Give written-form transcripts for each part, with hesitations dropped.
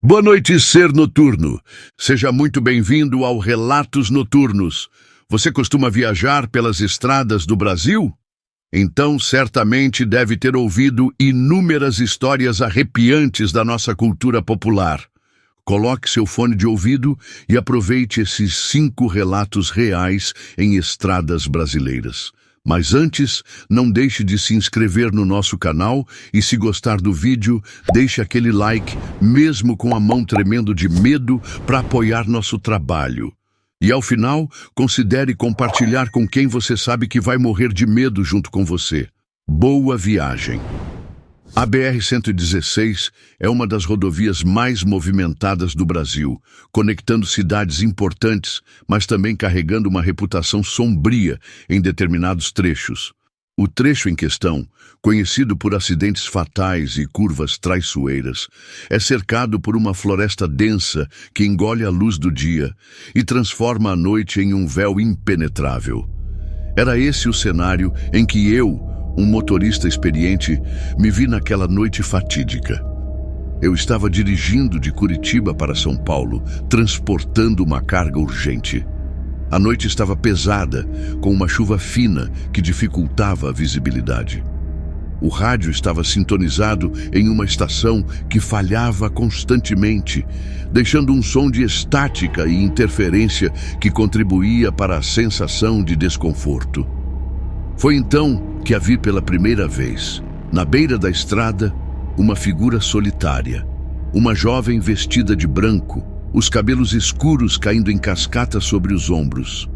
Boa noite, ser noturno. Seja muito bem-vindo ao Relatos Noturnos. Você costuma viajar pelas estradas do Brasil? Então, certamente deve ter ouvido inúmeras histórias arrepiantes da nossa cultura popular. Coloque seu fone de ouvido e aproveite esses 5 relatos reais em estradas brasileiras. Mas antes, não deixe de se inscrever no nosso canal e, se gostar do vídeo, deixe aquele like, mesmo com a mão tremendo de medo, para apoiar nosso trabalho. E ao final, considere compartilhar com quem você sabe que vai morrer de medo junto com você. Boa viagem! A BR-116 é uma das rodovias mais movimentadas do Brasil, conectando cidades importantes, mas também carregando uma reputação sombria em determinados trechos. O trecho em questão, conhecido por acidentes fatais e curvas traiçoeiras, é cercado por uma floresta densa que engole a luz do dia e transforma a noite em um véu impenetrável. Era esse o cenário em que eu, um motorista experiente, me vi naquela noite fatídica. Eu estava dirigindo de Curitiba para São Paulo, transportando uma carga urgente. A noite estava pesada, com uma chuva fina que dificultava a visibilidade. O rádio estava sintonizado em uma estação que falhava constantemente, deixando um som de estática e interferência que contribuía para a sensação de desconforto. Foi então que a vi pela primeira vez. Na beira da estrada, uma figura solitária. Uma jovem vestida de branco, os cabelos escuros caindo em cascata sobre os ombros.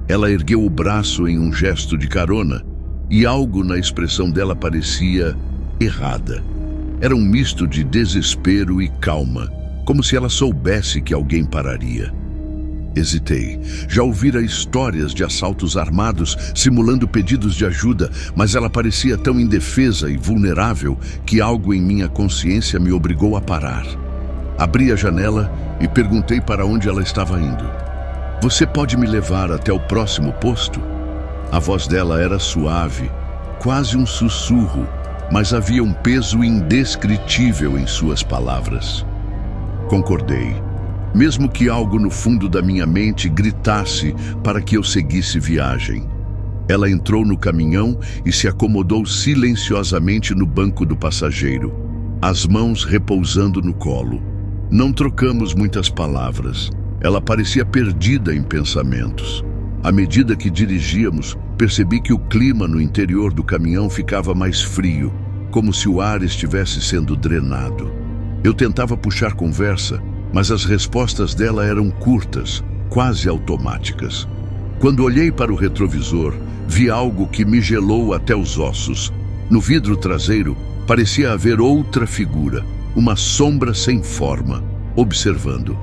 Ela ergueu o braço em um gesto de carona, e algo na expressão dela parecia errada. Era um misto de desespero e calma, como se ela soubesse que alguém pararia. Hesitei. Já ouvira histórias de assaltos armados simulando pedidos de ajuda, mas ela parecia tão indefesa e vulnerável que algo em minha consciência me obrigou a parar. Abri a janela e perguntei para onde ela estava indo. "Você pode me levar até o próximo posto?" A voz dela era suave, quase um sussurro, mas havia um peso indescritível em suas palavras. Concordei, mesmo que algo no fundo da minha mente gritasse para que eu seguisse viagem. Ela entrou no caminhão e se acomodou silenciosamente no banco do passageiro, as mãos repousando no colo. Não trocamos muitas palavras. Ela parecia perdida em pensamentos. À medida que dirigíamos, percebi que o clima no interior do caminhão ficava mais frio, como se o ar estivesse sendo drenado. Eu tentava puxar conversa, mas as respostas dela eram curtas, quase automáticas. Quando olhei para o retrovisor, vi algo que me gelou até os ossos. No vidro traseiro, parecia haver outra figura, uma sombra sem forma, observando.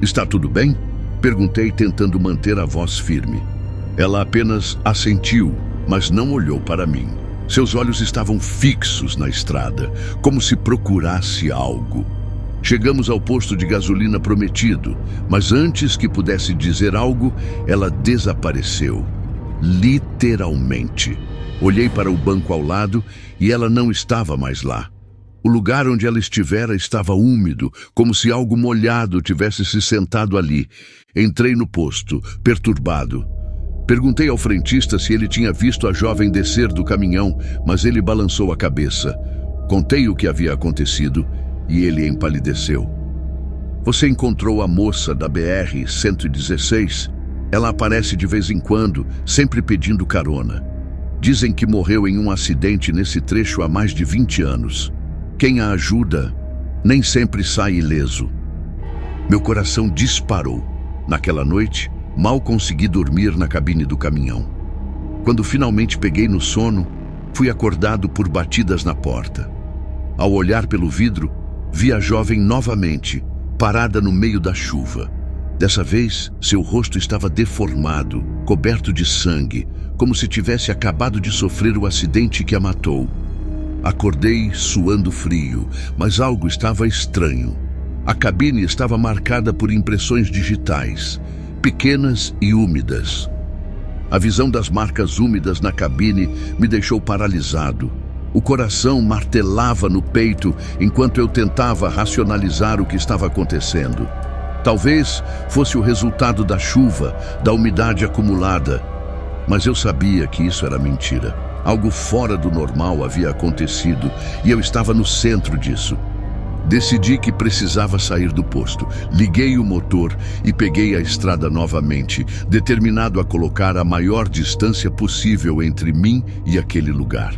"Está tudo bem?" Perguntei, tentando manter a voz firme. Ela apenas assentiu, mas não olhou para mim. Seus olhos estavam fixos na estrada, como se procurasse algo. Chegamos ao posto de gasolina prometido, mas antes que pudesse dizer algo, ela desapareceu. Literalmente. Olhei para o banco ao lado e ela não estava mais lá. O lugar onde ela estivera estava úmido, como se algo molhado tivesse se sentado ali. Entrei no posto, perturbado. Perguntei ao frentista se ele tinha visto a jovem descer do caminhão, mas ele balançou a cabeça. Contei o que havia acontecido e ele empalideceu. "Você encontrou a moça da BR-116? Ela aparece de vez em quando, sempre pedindo carona. Dizem que morreu em um acidente nesse trecho há mais de 20 anos. Quem a ajuda nem sempre sai ileso." Meu coração disparou. Naquela noite, mal consegui dormir na cabine do caminhão. Quando finalmente peguei no sono, fui acordado por batidas na porta. Ao olhar pelo vidro, vi a jovem novamente, parada no meio da chuva. Dessa vez, seu rosto estava deformado, coberto de sangue, como se tivesse acabado de sofrer o acidente que a matou. Acordei suando frio, mas algo estava estranho. A cabine estava marcada por impressões digitais, pequenas e úmidas. A visão das marcas úmidas na cabine me deixou paralisado. O coração martelava no peito enquanto eu tentava racionalizar o que estava acontecendo. Talvez fosse o resultado da chuva, da umidade acumulada, mas eu sabia que isso era mentira. Algo fora do normal havia acontecido e eu estava no centro disso. Decidi que precisava sair do posto. Liguei o motor e peguei a estrada novamente, determinado a colocar a maior distância possível entre mim e aquele lugar.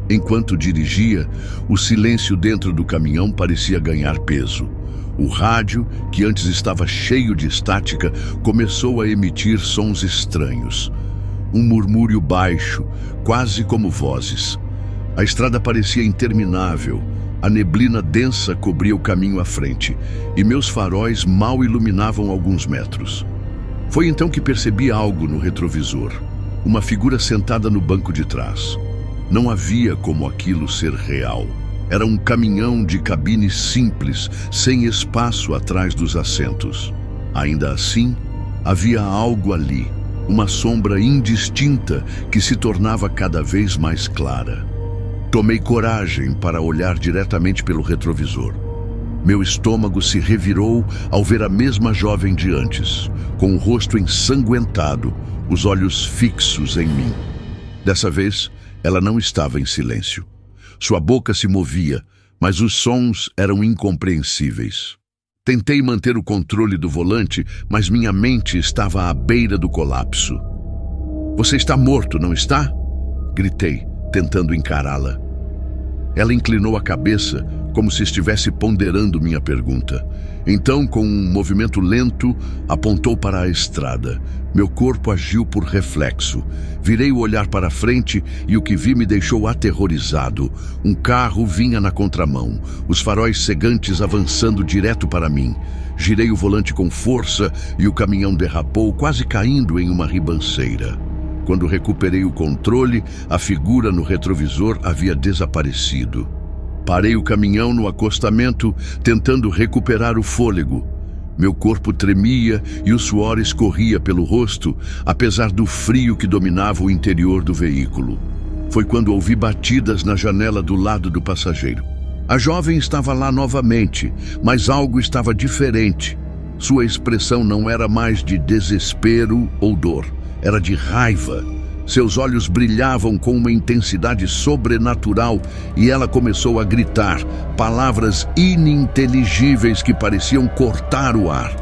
Enquanto dirigia, o silêncio dentro do caminhão parecia ganhar peso. O rádio, que antes estava cheio de estática, começou a emitir sons estranhos. Um murmúrio baixo, quase como vozes. A estrada parecia interminável. A neblina densa cobria o caminho à frente, e meus faróis mal iluminavam alguns metros. Foi então que percebi algo no retrovisor. Uma figura sentada no banco de trás. Não havia como aquilo ser real. Era um caminhão de cabine simples, sem espaço atrás dos assentos. Ainda assim, havia algo ali, uma sombra indistinta que se tornava cada vez mais clara. Tomei coragem para olhar diretamente pelo retrovisor. Meu estômago se revirou ao ver a mesma jovem de antes, com o rosto ensanguentado, os olhos fixos em mim. Dessa vez, ela não estava em silêncio. Sua boca se movia, mas os sons eram incompreensíveis. Tentei manter o controle do volante, mas minha mente estava à beira do colapso. "Você está morto, não está?" Gritei, tentando encará-la. Ela inclinou a cabeça, como se estivesse ponderando minha pergunta. Então, com um movimento lento, apontou para a estrada. Meu corpo agiu por reflexo. Virei o olhar para a frente e o que vi me deixou aterrorizado. Um carro vinha na contramão, os faróis cegantes avançando direto para mim. Girei o volante com força e o caminhão derrapou, quase caindo em uma ribanceira. Quando recuperei o controle, a figura no retrovisor havia desaparecido. Parei o caminhão no acostamento, tentando recuperar o fôlego. Meu corpo tremia e o suor escorria pelo rosto, apesar do frio que dominava o interior do veículo. Foi quando ouvi batidas na janela do lado do passageiro. A jovem estava lá novamente, mas algo estava diferente. Sua expressão não era mais de desespero ou dor. Era de raiva. Seus olhos brilhavam com uma intensidade sobrenatural e ela começou a gritar, palavras ininteligíveis que pareciam cortar o ar.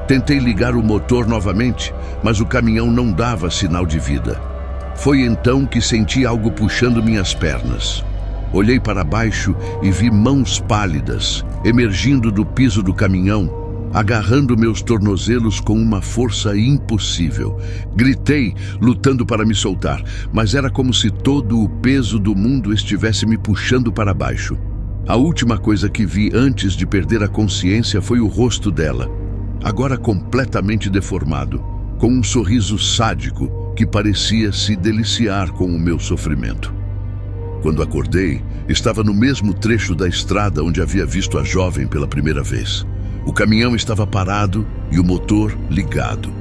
Tentei ligar o motor novamente, mas o caminhão não dava sinal de vida. Foi então que senti algo puxando minhas pernas. Olhei para baixo e vi mãos pálidas, emergindo do piso do caminhão, agarrando meus tornozelos com uma força impossível. Gritei, lutando para me soltar, mas era como se todo o peso do mundo estivesse me puxando para baixo. A última coisa que vi antes de perder a consciência foi o rosto dela, agora completamente deformado, com um sorriso sádico que parecia se deliciar com o meu sofrimento. Quando acordei, estava no mesmo trecho da estrada onde havia visto a jovem pela primeira vez. O caminhão estava parado e o motor ligado.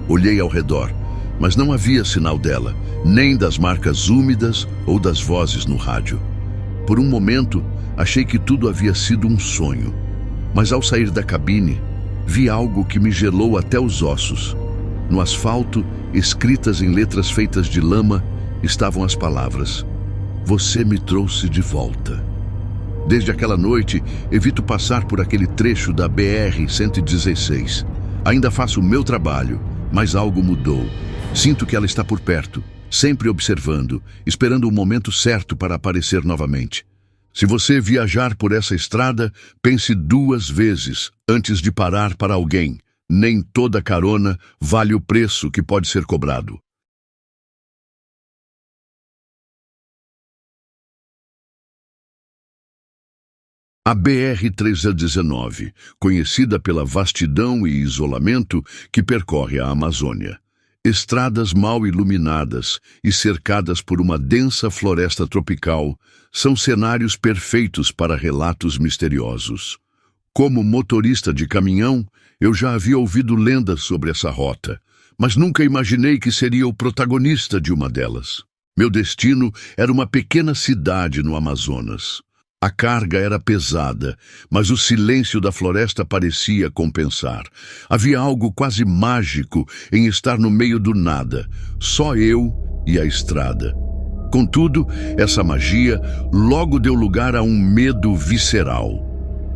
Olhei ao redor, mas não havia sinal dela, nem das marcas úmidas ou das vozes no rádio. Por um momento, achei que tudo havia sido um sonho. Mas ao sair da cabine, vi algo que me gelou até os ossos. No asfalto, escritas em letras feitas de lama, estavam as palavras: "Você me trouxe de volta." Desde aquela noite, evito passar por aquele trecho da BR-116. Ainda faço o meu trabalho, mas algo mudou. Sinto que ela está por perto, sempre observando, esperando o momento certo para aparecer novamente. Se você viajar por essa estrada, pense 2 vezes antes de parar para alguém. Nem toda carona vale o preço que pode ser cobrado. A BR-319, conhecida pela vastidão e isolamento que percorre a Amazônia. Estradas mal iluminadas e cercadas por uma densa floresta tropical são cenários perfeitos para relatos misteriosos. Como motorista de caminhão, eu já havia ouvido lendas sobre essa rota, mas nunca imaginei que seria o protagonista de uma delas. Meu destino era uma pequena cidade no Amazonas. A carga era pesada, mas o silêncio da floresta parecia compensar. Havia algo quase mágico em estar no meio do nada, só eu e a estrada. Contudo, essa magia logo deu lugar a um medo visceral.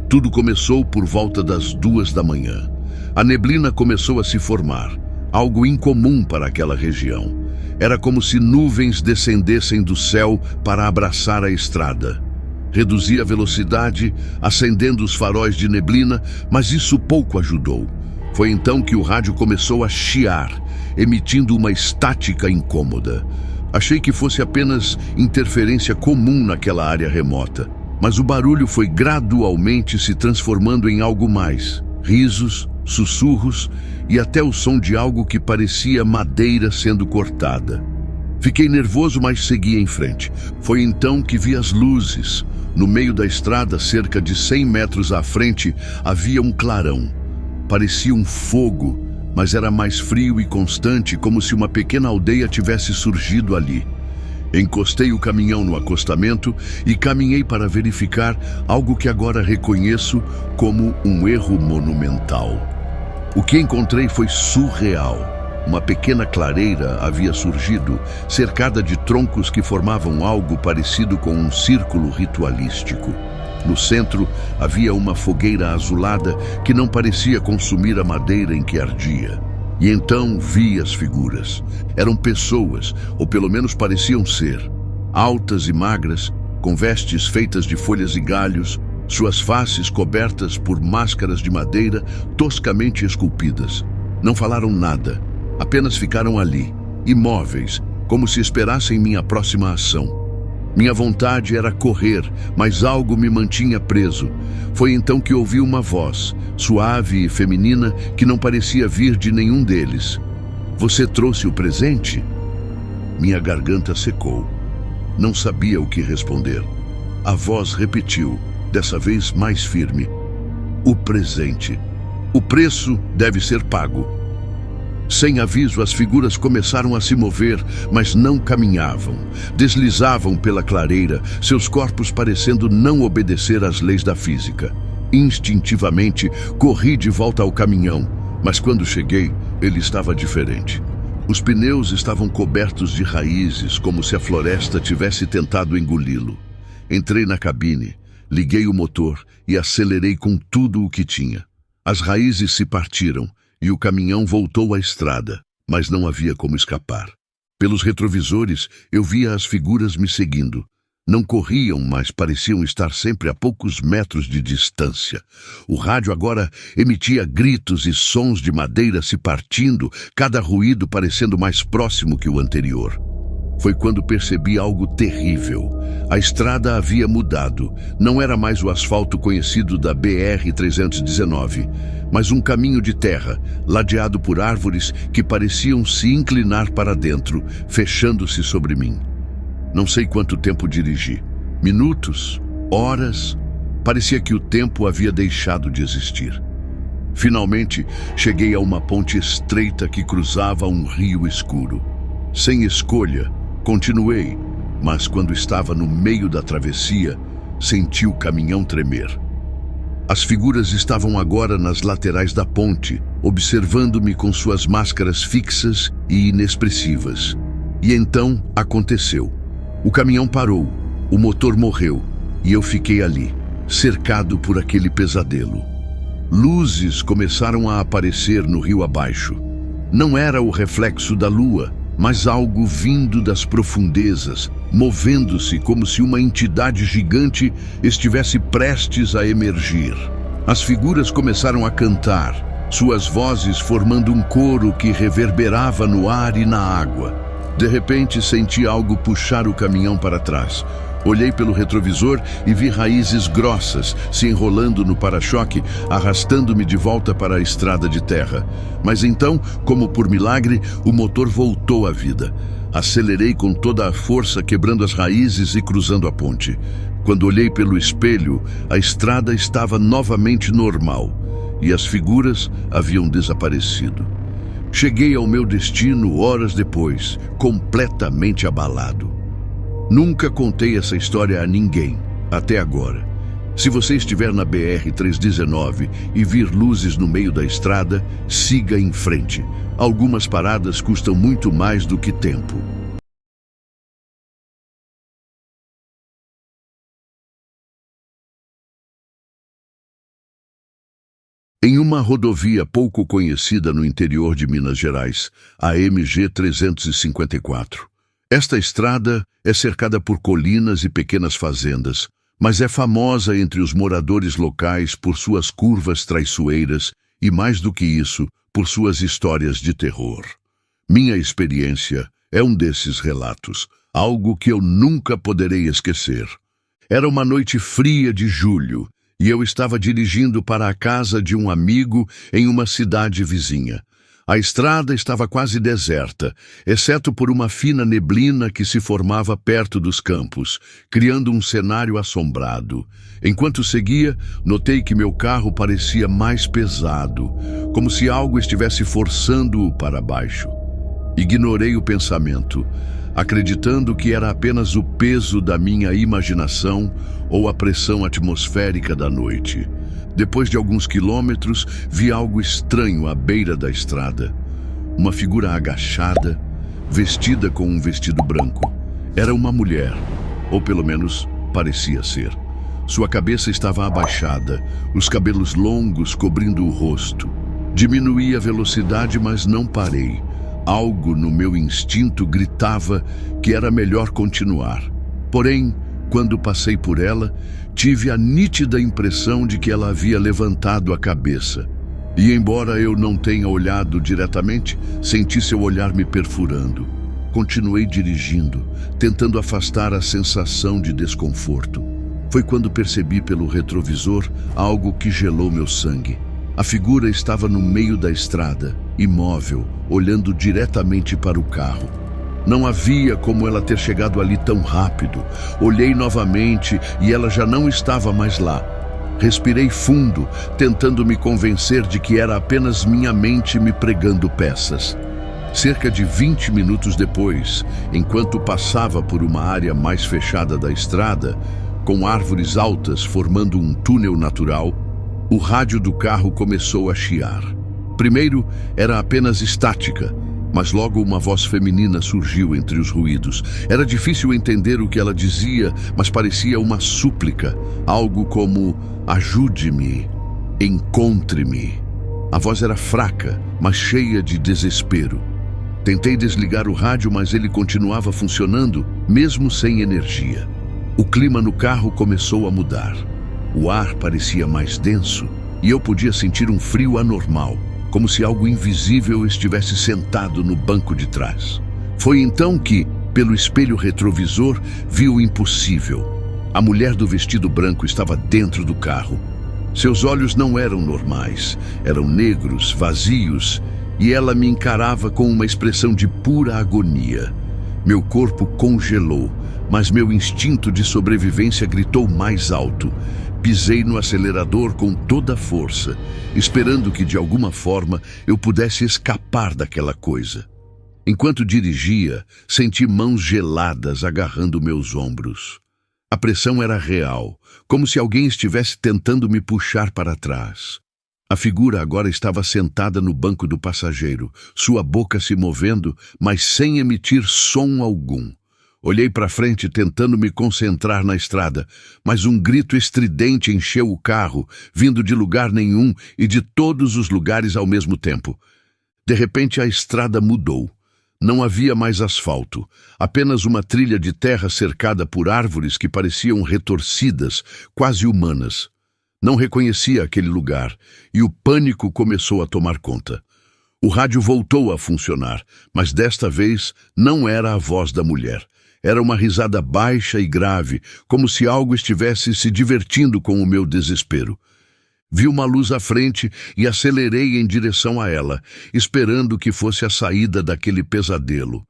Tudo começou por volta das 2 da manhã. A neblina começou a se formar, algo incomum para aquela região. Era como se nuvens descendessem do céu para abraçar a estrada. Reduzi a velocidade, acendendo os faróis de neblina, mas isso pouco ajudou. Foi então que o rádio começou a chiar, emitindo uma estática incômoda. Achei que fosse apenas interferência comum naquela área remota, mas o barulho foi gradualmente se transformando em algo mais. Risos, sussurros e até o som de algo que parecia madeira sendo cortada. Fiquei nervoso, mas segui em frente. Foi então que vi as luzes. No meio da estrada, cerca de 100 metros à frente, havia um clarão. Parecia um fogo, mas era mais frio e constante, como se uma pequena aldeia tivesse surgido ali. Encostei o caminhão no acostamento e caminhei para verificar algo que agora reconheço como um erro monumental. O que encontrei foi surreal. Uma pequena clareira havia surgido, cercada de troncos que formavam algo parecido com um círculo ritualístico. No centro havia uma fogueira azulada que não parecia consumir a madeira em que ardia. E então vi as figuras. Eram pessoas, ou pelo menos pareciam ser. Altas e magras, com vestes feitas de folhas e galhos, suas faces cobertas por máscaras de madeira toscamente esculpidas. Não falaram nada, apenas ficaram ali, imóveis, como se esperassem minha próxima ação. Minha vontade era correr, mas algo me mantinha preso. Foi então que ouvi uma voz, suave e feminina, que não parecia vir de nenhum deles. "Você trouxe o presente?" Minha garganta secou. Não sabia o que responder. A voz repetiu, dessa vez mais firme: "O presente. O preço deve ser pago." Sem aviso, as figuras começaram a se mover, mas não caminhavam. Deslizavam pela clareira, seus corpos parecendo não obedecer às leis da física. Instintivamente, corri de volta ao caminhão, mas quando cheguei, ele estava diferente. Os pneus estavam cobertos de raízes, como se a floresta tivesse tentado engoli-lo. Entrei na cabine, liguei o motor e acelerei com tudo o que tinha. As raízes se partiram e o caminhão voltou à estrada, mas não havia como escapar. Pelos retrovisores, eu via as figuras me seguindo. Não corriam, mas pareciam estar sempre a poucos metros de distância. O rádio agora emitia gritos e sons de madeira se partindo, cada ruído parecendo mais próximo que o anterior. Foi quando percebi algo terrível. A estrada havia mudado. Não era mais o asfalto conhecido da BR-319, mas um caminho de terra, ladeado por árvores que pareciam se inclinar para dentro, fechando-se sobre mim. Não sei quanto tempo dirigi. Minutos? Horas? Parecia que o tempo havia deixado de existir. Finalmente, cheguei a uma ponte estreita que cruzava um rio escuro. Sem escolha, continuei, mas quando estava no meio da travessia, senti o caminhão tremer. As figuras estavam agora nas laterais da ponte, observando-me com suas máscaras fixas e inexpressivas. E então aconteceu. O caminhão parou, o motor morreu e eu fiquei ali, cercado por aquele pesadelo. Luzes começaram a aparecer no rio abaixo. Não era o reflexo da lua, mas algo vindo das profundezas, movendo-se como se uma entidade gigante estivesse prestes a emergir. As figuras começaram a cantar, suas vozes formando um coro que reverberava no ar e na água. De repente, senti algo puxar o caminhão para trás. Olhei pelo retrovisor e vi raízes grossas se enrolando no para-choque, arrastando-me de volta para a estrada de terra. Mas então, como por milagre, o motor voltou à vida. Acelerei com toda a força, quebrando as raízes e cruzando a ponte. Quando olhei pelo espelho, a estrada estava novamente normal e as figuras haviam desaparecido. Cheguei ao meu destino horas depois, completamente abalado. Nunca contei essa história a ninguém, até agora. Se você estiver na BR-319 e vir luzes no meio da estrada, siga em frente. Algumas paradas custam muito mais do que tempo. Em uma rodovia pouco conhecida no interior de Minas Gerais, a MG-354. Esta estrada é cercada por colinas e pequenas fazendas, mas é famosa entre os moradores locais por suas curvas traiçoeiras e, mais do que isso, por suas histórias de terror. Minha experiência é um desses relatos, algo que eu nunca poderei esquecer. Era uma noite fria de julho e eu estava dirigindo para a casa de um amigo em uma cidade vizinha. A estrada estava quase deserta, exceto por uma fina neblina que se formava perto dos campos, criando um cenário assombrado. Enquanto seguia, notei que meu carro parecia mais pesado, como se algo estivesse forçando-o para baixo. Ignorei o pensamento, acreditando que era apenas o peso da minha imaginação ou a pressão atmosférica da noite. Depois de alguns quilômetros, vi algo estranho à beira da estrada. Uma figura agachada, vestida com um vestido branco. Era uma mulher, ou pelo menos parecia ser. Sua cabeça estava abaixada, os cabelos longos cobrindo o rosto. Diminuí a velocidade, mas não parei. Algo no meu instinto gritava que era melhor continuar. Porém, quando passei por ela, tive a nítida impressão de que ela havia levantado a cabeça. E embora eu não tenha olhado diretamente, senti seu olhar me perfurando. Continuei dirigindo, tentando afastar a sensação de desconforto. Foi quando percebi pelo retrovisor algo que gelou meu sangue. A figura estava no meio da estrada, imóvel, olhando diretamente para o carro. Não havia como ela ter chegado ali tão rápido. Olhei novamente e ela já não estava mais lá. Respirei fundo, tentando me convencer de que era apenas minha mente me pregando peças. Cerca de 20 minutos depois, enquanto passava por uma área mais fechada da estrada, com árvores altas formando um túnel natural, o rádio do carro começou a chiar. Primeiro, era apenas estática, mas logo uma voz feminina surgiu entre os ruídos. Era difícil entender o que ela dizia, mas parecia uma súplica, algo como: ajude-me, encontre-me. A voz era fraca, mas cheia de desespero. Tentei desligar o rádio, mas ele continuava funcionando, mesmo sem energia. O clima no carro começou a mudar. O ar parecia mais denso e eu podia sentir um frio anormal, como se algo invisível estivesse sentado no banco de trás. Foi então que, pelo espelho retrovisor, vi o impossível. A mulher do vestido branco estava dentro do carro. Seus olhos não eram normais, eram negros, vazios, e ela me encarava com uma expressão de pura agonia. Meu corpo congelou, mas meu instinto de sobrevivência gritou mais alto. Pisei no acelerador com toda a força, esperando que de alguma forma eu pudesse escapar daquela coisa. Enquanto dirigia, senti mãos geladas agarrando meus ombros. A pressão era real, como se alguém estivesse tentando me puxar para trás. A figura agora estava sentada no banco do passageiro, sua boca se movendo, mas sem emitir som algum. Olhei para frente tentando me concentrar na estrada, mas um grito estridente encheu o carro, vindo de lugar nenhum e de todos os lugares ao mesmo tempo. De repente a estrada mudou. Não havia mais asfalto, apenas uma trilha de terra cercada por árvores que pareciam retorcidas, quase humanas. Não reconhecia aquele lugar e o pânico começou a tomar conta. O rádio voltou a funcionar, mas desta vez não era a voz da mulher. Era uma risada baixa e grave, como se algo estivesse se divertindo com o meu desespero. Vi uma luz à frente e acelerei em direção a ela, esperando que fosse a saída daquele pesadelo.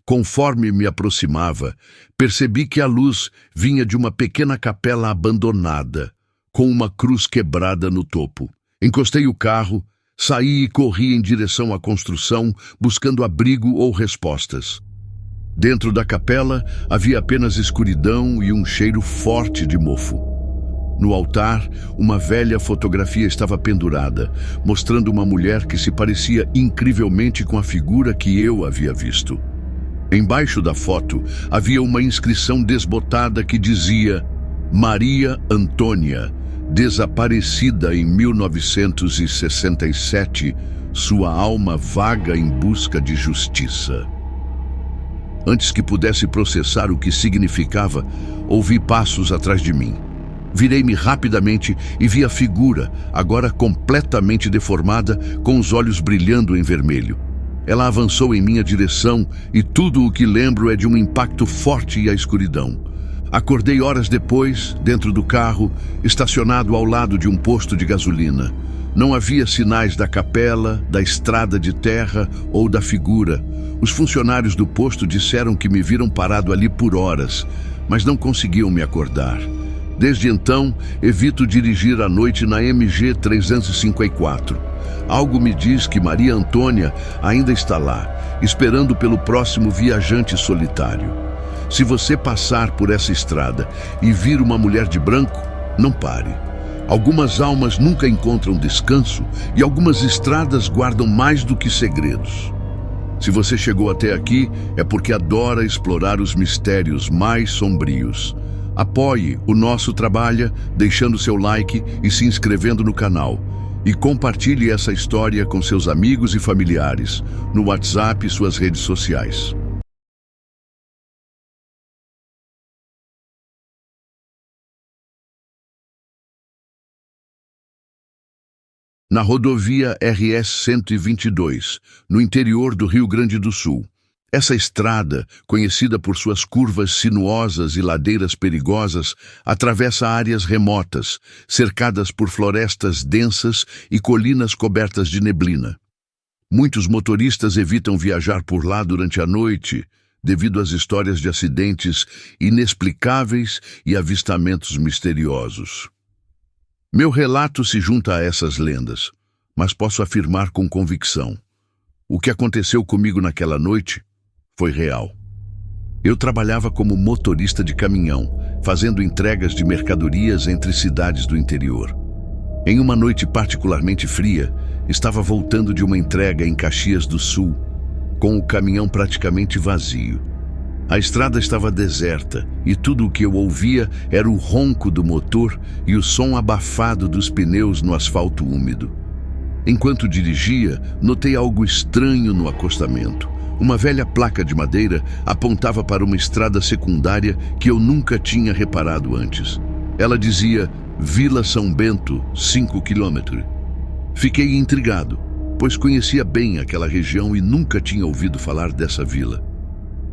Conforme me aproximava, percebi que a luz vinha de uma pequena capela abandonada, com uma cruz quebrada no topo. Encostei o carro, Saí e corri em direção à construção, buscando abrigo ou respostas. Dentro da capela havia apenas escuridão e um cheiro forte de mofo. No altar, uma velha fotografia estava pendurada, mostrando uma mulher que se parecia incrivelmente com a figura que eu havia visto. Embaixo da foto havia uma inscrição desbotada que dizia: Maria Antônia, desaparecida em 1967, sua alma vaga em busca de justiça. Antes que pudesse processar o que significava, ouvi passos atrás de mim. Virei-me rapidamente e vi a figura, agora completamente deformada, com os olhos brilhando em vermelho. Ela avançou em minha direção e tudo o que lembro é de um impacto forte e a escuridão. Acordei horas depois, dentro do carro, estacionado ao lado de um posto de gasolina. Não havia sinais da capela, da estrada de terra ou da figura. Os funcionários do posto disseram que me viram parado ali por horas, mas não conseguiam me acordar. Desde então, evito dirigir à noite na MG 354. Algo me diz que Maria Antônia ainda está lá, esperando pelo próximo viajante solitário. Se você passar por essa estrada e vir uma mulher de branco, não pare. Algumas almas nunca encontram descanso e algumas estradas guardam mais do que segredos. Se você chegou até aqui, é porque adora explorar os mistérios mais sombrios. Apoie o nosso trabalho deixando seu like e se inscrevendo no canal. E compartilhe essa história com seus amigos e familiares, no WhatsApp e suas redes sociais. Na rodovia RS 122, no interior do Rio Grande do Sul. Essa estrada, conhecida por suas curvas sinuosas e ladeiras perigosas, atravessa áreas remotas, cercadas por florestas densas e colinas cobertas de neblina. Muitos motoristas evitam viajar por lá durante a noite, devido às histórias de acidentes inexplicáveis e avistamentos misteriosos. Meu relato se junta a essas lendas, mas posso afirmar com convicção: o que aconteceu comigo naquela noite foi real. Eu trabalhava como motorista de caminhão, fazendo entregas de mercadorias entre cidades do interior. Em uma noite particularmente fria, estava voltando de uma entrega em Caxias do Sul, com o caminhão praticamente vazio. A estrada estava deserta e tudo o que eu ouvia era o ronco do motor e o som abafado dos pneus no asfalto úmido. Enquanto dirigia, notei algo estranho no acostamento. Uma velha placa de madeira apontava para uma estrada secundária que eu nunca tinha reparado antes. Ela dizia Vila São Bento, 5 km. Fiquei intrigado, pois conhecia bem aquela região e nunca tinha ouvido falar dessa vila.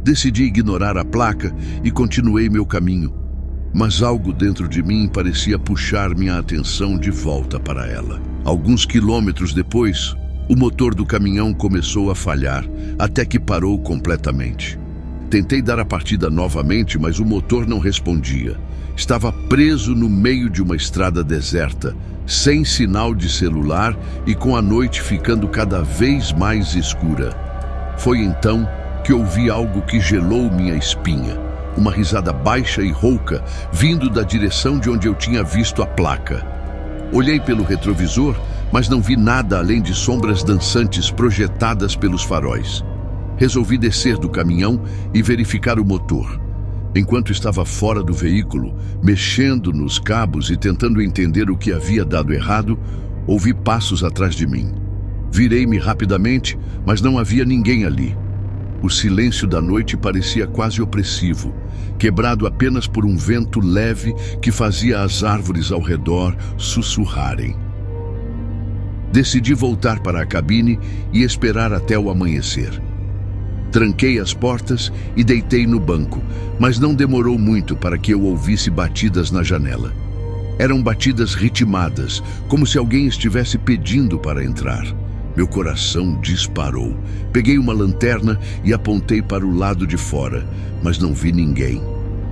Decidi ignorar a placa e continuei meu caminho, mas algo dentro de mim parecia puxar minha atenção de volta para ela. Alguns quilômetros depois, o motor do caminhão começou a falhar, até que parou completamente. Tentei dar a partida novamente, mas o motor não respondia. Estava preso no meio de uma estrada deserta, sem sinal de celular e com a noite ficando cada vez mais escura. Foi então que ouvi algo que gelou minha espinha. Uma risada baixa e rouca, vindo da direção de onde eu tinha visto a placa. Olhei pelo retrovisor, mas não vi nada além de sombras dançantes projetadas pelos faróis. Resolvi descer do caminhão e verificar o motor. Enquanto estava fora do veículo, mexendo nos cabos e tentando entender o que havia dado errado, ouvi passos atrás de mim. Virei-me rapidamente, mas não havia ninguém ali. O silêncio da noite parecia quase opressivo, quebrado apenas por um vento leve que fazia as árvores ao redor sussurrarem. Decidi voltar para a cabine e esperar até o amanhecer. Tranquei as portas e deitei no banco, mas não demorou muito para que eu ouvisse batidas na janela. Eram batidas ritmadas, como se alguém estivesse pedindo para entrar. Meu coração disparou. Peguei uma lanterna e apontei para o lado de fora, mas não vi ninguém.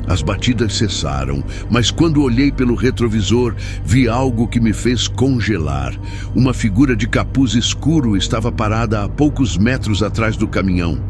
As batidas cessaram, mas quando olhei pelo retrovisor, vi algo que me fez congelar. Uma figura de capuz escuro estava parada a poucos metros atrás do caminhão.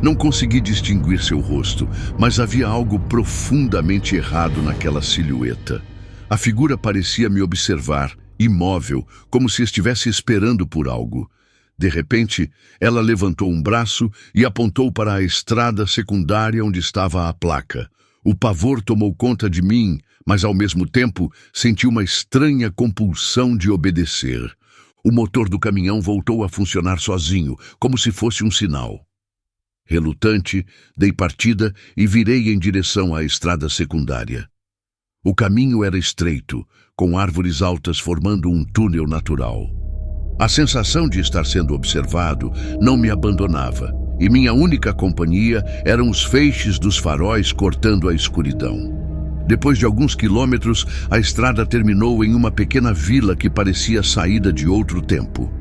Não consegui distinguir seu rosto, mas havia algo profundamente errado naquela silhueta. A figura parecia me observar, imóvel, como se estivesse esperando por algo. De repente, ela levantou um braço e apontou para a estrada secundária onde estava a placa. O pavor tomou conta de mim, mas ao mesmo tempo senti uma estranha compulsão de obedecer. O motor do caminhão voltou a funcionar sozinho, como se fosse um sinal. Relutante, dei partida e virei em direção à estrada secundária. O caminho era estreito, com árvores altas formando um túnel natural. A sensação de estar sendo observado não me abandonava, e minha única companhia eram os feixes dos faróis cortando a escuridão. Depois de alguns quilômetros, a estrada terminou em uma pequena vila que parecia saída de outro tempo.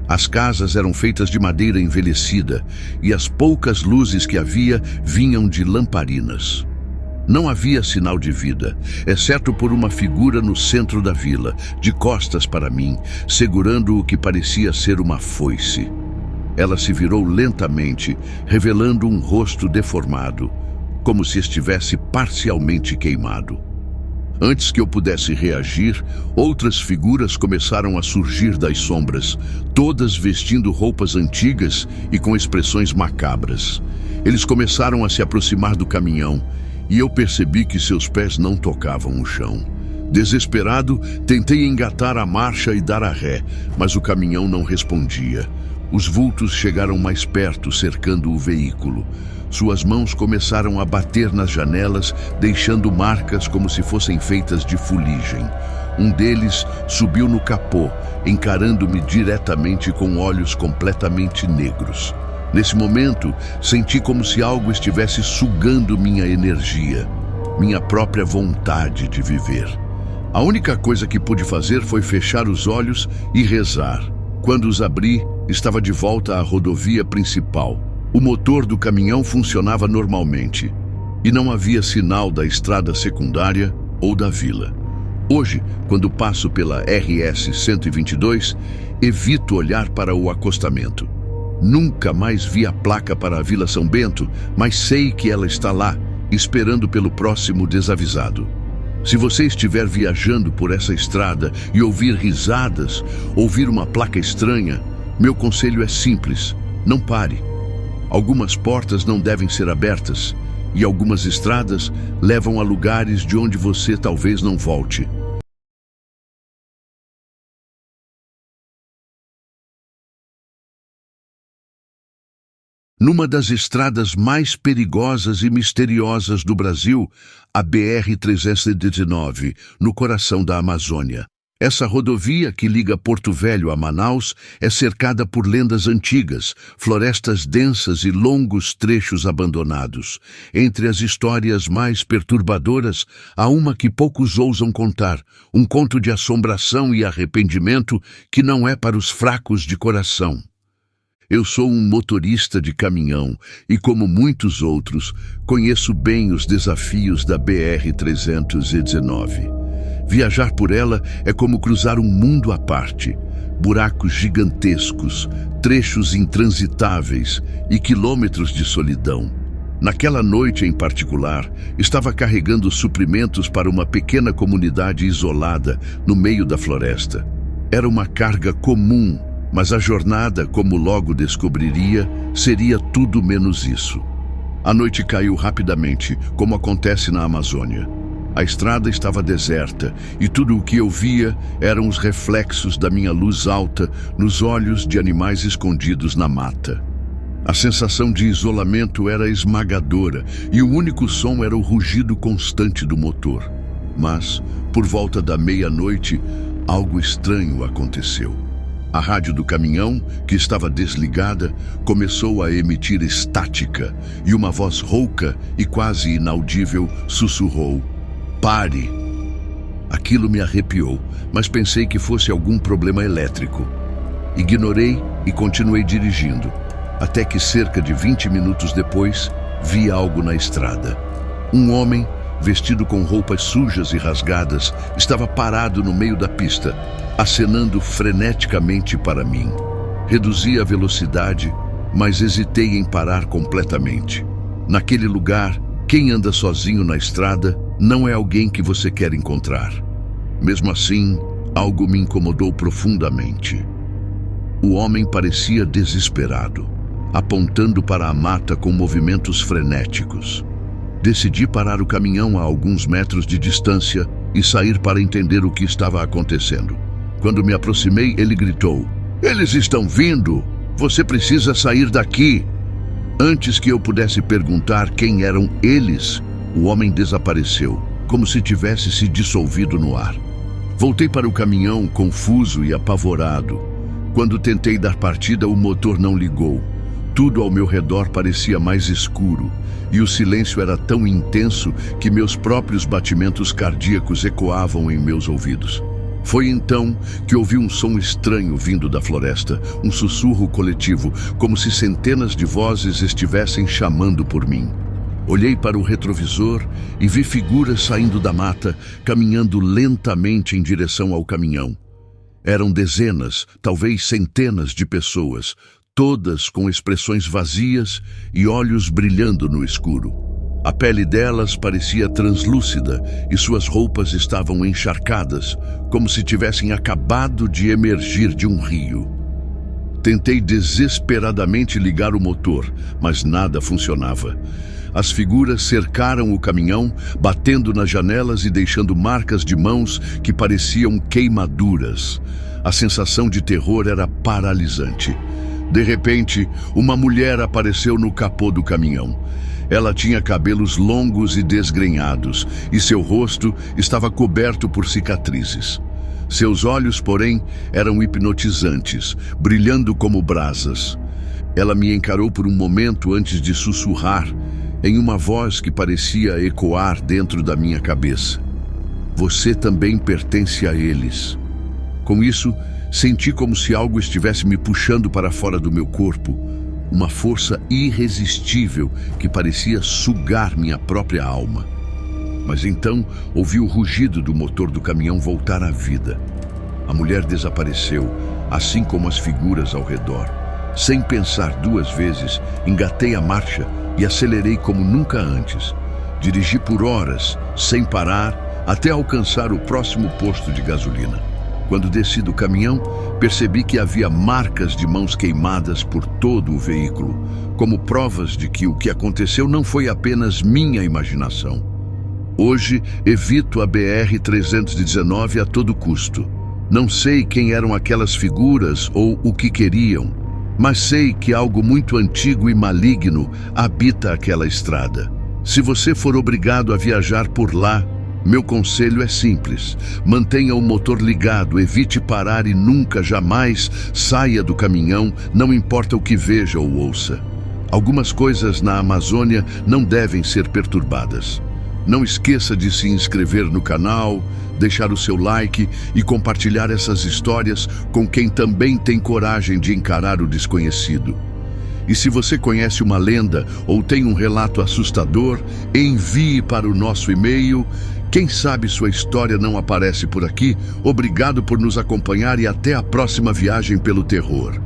As casas eram feitas de madeira envelhecida, e as poucas luzes que havia vinham de lamparinas. Não havia sinal de vida, exceto por uma figura no centro da vila, de costas para mim, segurando o que parecia ser uma foice. Ela se virou lentamente, revelando um rosto deformado, como se estivesse parcialmente queimado. Antes que eu pudesse reagir, outras figuras começaram a surgir das sombras, todas vestindo roupas antigas e com expressões macabras. Eles começaram a se aproximar do caminhão, e eu percebi que seus pés não tocavam o chão. Desesperado, tentei engatar a marcha e dar a ré, mas o caminhão não respondia. Os vultos chegaram mais perto, cercando o veículo. Suas mãos começaram a bater nas janelas, deixando marcas como se fossem feitas de fuligem. Um deles subiu no capô, encarando-me diretamente com olhos completamente negros. Nesse momento, senti como se algo estivesse sugando minha energia, minha própria vontade de viver. A única coisa que pude fazer foi fechar os olhos e rezar. Quando os abri, estava de volta à rodovia principal. O motor do caminhão funcionava normalmente, e não havia sinal da estrada secundária ou da vila. Hoje, quando passo pela RS 122, evito olhar para o acostamento. Nunca mais vi a placa para a Vila São Bento, mas sei que ela está lá, esperando pelo próximo desavisado. Se você estiver viajando por essa estrada e ouvir risadas, ouvir uma placa estranha, meu conselho é simples: não pare. Algumas portas não devem ser abertas, e algumas estradas levam a lugares de onde você talvez não volte. Numa das estradas mais perigosas e misteriosas do Brasil, a BR-319, no coração da Amazônia. Essa rodovia que liga Porto Velho a Manaus é cercada por lendas antigas, florestas densas e longos trechos abandonados. Entre as histórias mais perturbadoras, há uma que poucos ousam contar, um conto de assombração e arrependimento que não é para os fracos de coração. Eu sou um motorista de caminhão e, como muitos outros, conheço bem os desafios da BR-319. Viajar por ela é como cruzar um mundo à parte. Buracos gigantescos, trechos intransitáveis e quilômetros de solidão. Naquela noite em particular, estava carregando suprimentos para uma pequena comunidade isolada no meio da floresta. Era uma carga comum, mas a jornada, como logo descobriria, seria tudo menos isso. A noite caiu rapidamente, como acontece na Amazônia. A estrada estava deserta e tudo o que eu via eram os reflexos da minha luz alta nos olhos de animais escondidos na mata. A sensação de isolamento era esmagadora e o único som era o rugido constante do motor. Mas, por volta da meia-noite, algo estranho aconteceu. A rádio do caminhão, que estava desligada, começou a emitir estática e uma voz rouca e quase inaudível sussurrou: "Pare!" Aquilo me arrepiou, mas pensei que fosse algum problema elétrico. Ignorei e continuei dirigindo, até que cerca de 20 minutos depois, vi algo na estrada. Um homem, vestido com roupas sujas e rasgadas, estava parado no meio da pista, acenando freneticamente para mim. Reduzi a velocidade, mas hesitei em parar completamente. Naquele lugar, quem anda sozinho na estrada não é alguém que você quer encontrar. Mesmo assim, algo me incomodou profundamente. O homem parecia desesperado, apontando para a mata com movimentos frenéticos. Decidi parar o caminhão a alguns metros de distância e sair para entender o que estava acontecendo. Quando me aproximei, ele gritou: "Eles estão vindo! Você precisa sair daqui!" Antes que eu pudesse perguntar quem eram eles, o homem desapareceu, como se tivesse se dissolvido no ar. Voltei para o caminhão, confuso e apavorado. Quando tentei dar partida, o motor não ligou. Tudo ao meu redor parecia mais escuro, e o silêncio era tão intenso que meus próprios batimentos cardíacos ecoavam em meus ouvidos. Foi então que ouvi um som estranho vindo da floresta, um sussurro coletivo, como se centenas de vozes estivessem chamando por mim. Olhei para o retrovisor e vi figuras saindo da mata, caminhando lentamente em direção ao caminhão. Eram dezenas, talvez centenas de pessoas, todas com expressões vazias e olhos brilhando no escuro. A pele delas parecia translúcida e suas roupas estavam encharcadas, como se tivessem acabado de emergir de um rio. Tentei desesperadamente ligar o motor, mas nada funcionava. As figuras cercaram o caminhão, batendo nas janelas e deixando marcas de mãos que pareciam queimaduras. A sensação de terror era paralisante. De repente, uma mulher apareceu no capô do caminhão. Ela tinha cabelos longos e desgrenhados, e seu rosto estava coberto por cicatrizes. Seus olhos, porém, eram hipnotizantes, brilhando como brasas. Ela me encarou por um momento antes de sussurrar, em uma voz que parecia ecoar dentro da minha cabeça: "Você também pertence a eles." Com isso, senti como se algo estivesse me puxando para fora do meu corpo, uma força irresistível que parecia sugar minha própria alma. Mas então ouvi o rugido do motor do caminhão voltar à vida. A mulher desapareceu, assim como as figuras ao redor. Sem pensar duas vezes, engatei a marcha e acelerei como nunca antes. Dirigi por horas, sem parar, até alcançar o próximo posto de gasolina. Quando desci do caminhão, percebi que havia marcas de mãos queimadas por todo o veículo, como provas de que o que aconteceu não foi apenas minha imaginação. Hoje, evito a BR-319 a todo custo. Não sei quem eram aquelas figuras ou o que queriam, mas sei que algo muito antigo e maligno habita aquela estrada. Se você for obrigado a viajar por lá, meu conselho é simples: mantenha o motor ligado, evite parar e nunca, jamais saia do caminhão, não importa o que veja ou ouça. Algumas coisas na Amazônia não devem ser perturbadas. Não esqueça de se inscrever no canal, deixar o seu like e compartilhar essas histórias com quem também tem coragem de encarar o desconhecido. E se você conhece uma lenda ou tem um relato assustador, envie para o nosso e-mail. Quem sabe sua história não aparece por aqui. Obrigado por nos acompanhar e até a próxima viagem pelo terror.